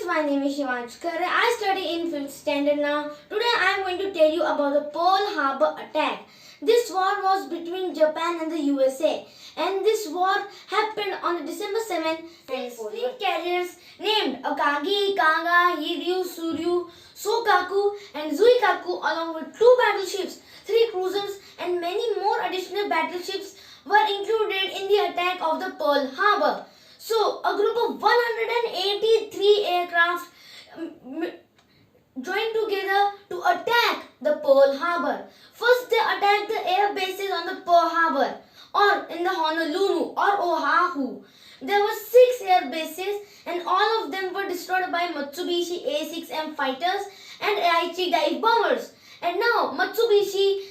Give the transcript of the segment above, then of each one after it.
friends, my name is Shivanshkar. I study in 5th standard now. Today I am going to tell you about the Pearl Harbor attack. This war was between Japan and the USA, and this war happened on December 7, 1944. Fleet carriers named Akagi, Kanga, Hiryu, Suryu, Sokaku and Zuikaku along with 2 battleships, 3 cruisers and many more additional battleships were included in the attack of the Pearl Harbor. So, a group of 183 aircraft joined together to attack the Pearl Harbor. First, they attacked the air bases on the Pearl Harbor or in the Honolulu or Oahu. There were 6 air bases and all of them were destroyed by Mitsubishi A6M fighters and AIG dive bombers. And now, Mitsubishi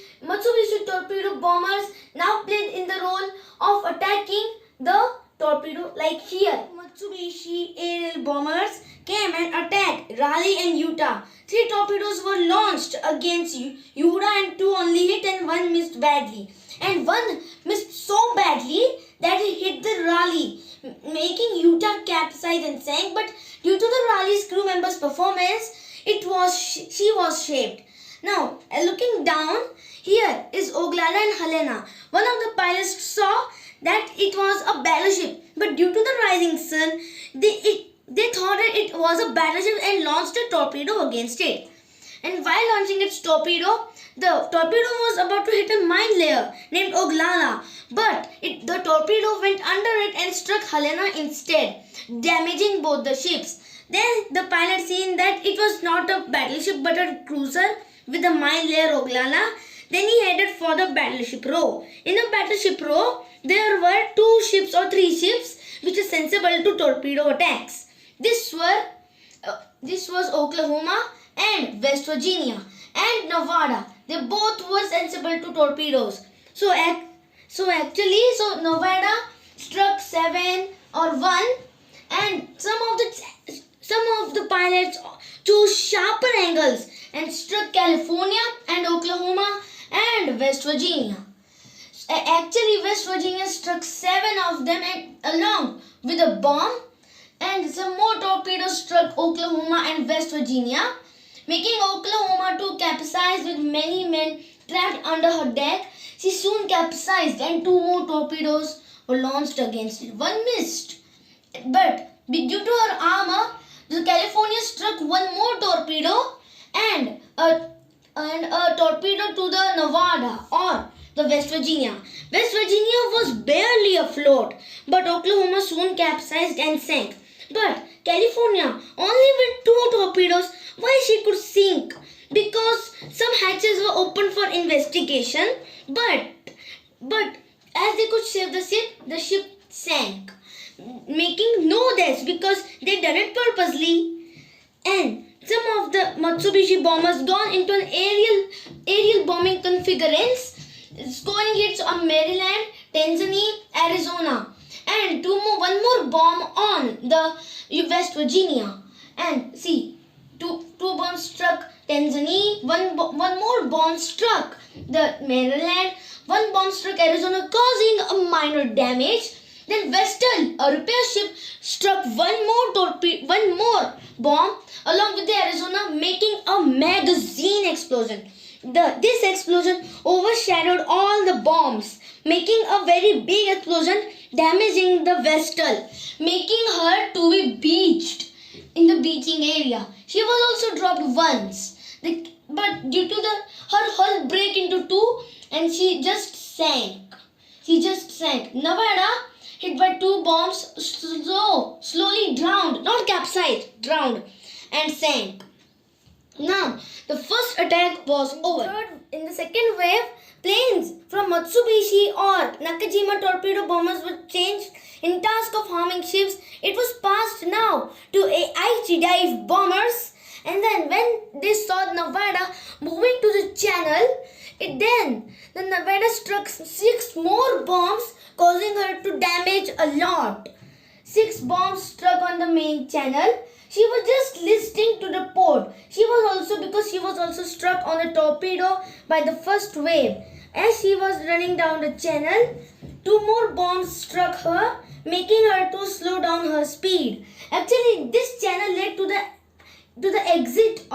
torpedo bombers now played in the role of attacking the torpedo like here. Mitsubishi aerial bombers came and attacked Raleigh and Utah. 3 torpedoes were launched against Utah and 2 only hit and 1 missed badly. And 1 missed so badly that it hit the Raleigh, making Utah capsize and sank. But due to the Raleigh's crew members' performance, she was saved. Now, looking down, here is Oglala and Helena. One of the pilots saw that it was a battleship, but due to the rising sun, they thought that it was a battleship and launched a torpedo against it. And while launching its torpedo, the torpedo was about to hit a mine layer named Oglala, but the torpedo went under it and struck Helena instead, damaging both the ships. Then the pilot seen that it was not a battleship but a cruiser with a mine layer Oglala. Then he headed for the battleship row. In the battleship row, there were 2 ships or 3 ships which are sensible to torpedo attacks. This was Oklahoma and West Virginia and Nevada. They both were sensible to torpedoes. So Nevada struck 7 or 1, and some of the pilots chose sharper angles and struck California and Oklahoma and West Virginia. Actually, West Virginia struck 7 of them along with a bomb, and some more torpedoes struck Oklahoma and West Virginia, making Oklahoma to capsize with many men trapped under her deck. She soon capsized and 2 more torpedoes were launched against it. 1 missed, but due to her armor, the California struck 1 more torpedo and a torpedo to the Nevada or the West Virginia. West Virginia was barely afloat, but Oklahoma soon capsized and sank. But California only with 2 torpedoes. Why she could sink? Because some hatches were open for investigation, but as they could save the ship sank, making no deaths because they done it purposely. And some of the Mitsubishi bombers gone into an aerial bombing configurations, scoring hits on Maryland, Tennessee, Arizona, and 1 more bomb on the West Virginia. And see, 2 bombs struck Tennessee, 1 more bomb struck the Maryland, 1 bomb struck Arizona, causing a minor damage. Then Vestal, a repair ship, struck 1 more bomb along with the Arizona, making a magazine explosion. This explosion overshadowed all the bombs, making a very big explosion, damaging the Vestal, making her to be beached in the beaching area. She was also dropped once, but due to her hull break into 2, and she just sank. Nevada, hit by 2 bombs, slowly drowned, not capsized, drowned and sank. Now, the first attack was over. In the second wave, planes from Mitsubishi or Nakajima torpedo bombers were changed in task of harming ships. It was passed now to AIG dive bombers, and then when they saw Nevada moving to the channel, the Nevada struck 6 more bombs, causing her to damage a lot. 6 bombs struck on the main channel. She was just listening to the port. She was also struck on a torpedo by the first wave. As she was running down the channel, 2 more bombs struck her, making her to slow down her speed. Actually, this channel led to the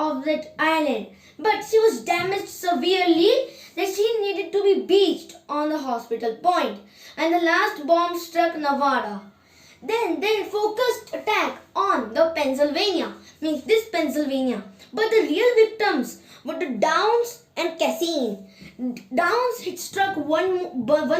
of that island, but she was damaged severely that she needed to be beached on the hospital point, and the last bomb struck Nevada. Then they focused attack on the Pennsylvania, but the real victims were the Downs and Cassine. Downs had struck one bomb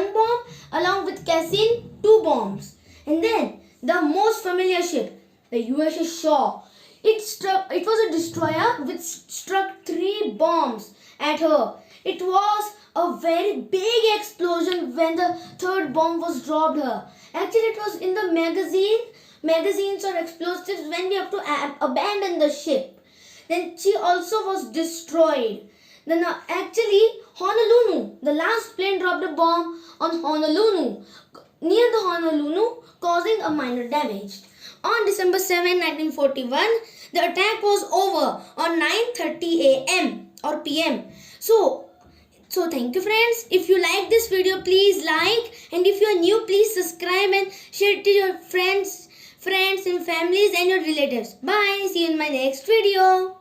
along with Cassine 2 bombs. And then the most familiar ship, the USS Shaw. It was a destroyer which struck 3 bombs at her. It was a very big explosion when the third bomb was dropped her. Actually, it was in the magazines or explosives when we have to abandon the ship. Then she also was destroyed. Then actually Honolulu, the last plane dropped a bomb on Honolulu, near the Honolulu, causing a minor damage. On December 7, 1941, the attack was over on 9:30 a.m. or p.m. So thank you friends. If you like this video, please like, and if you are new, please subscribe and share it to your friends and families and your relatives. Bye. See you in my next video.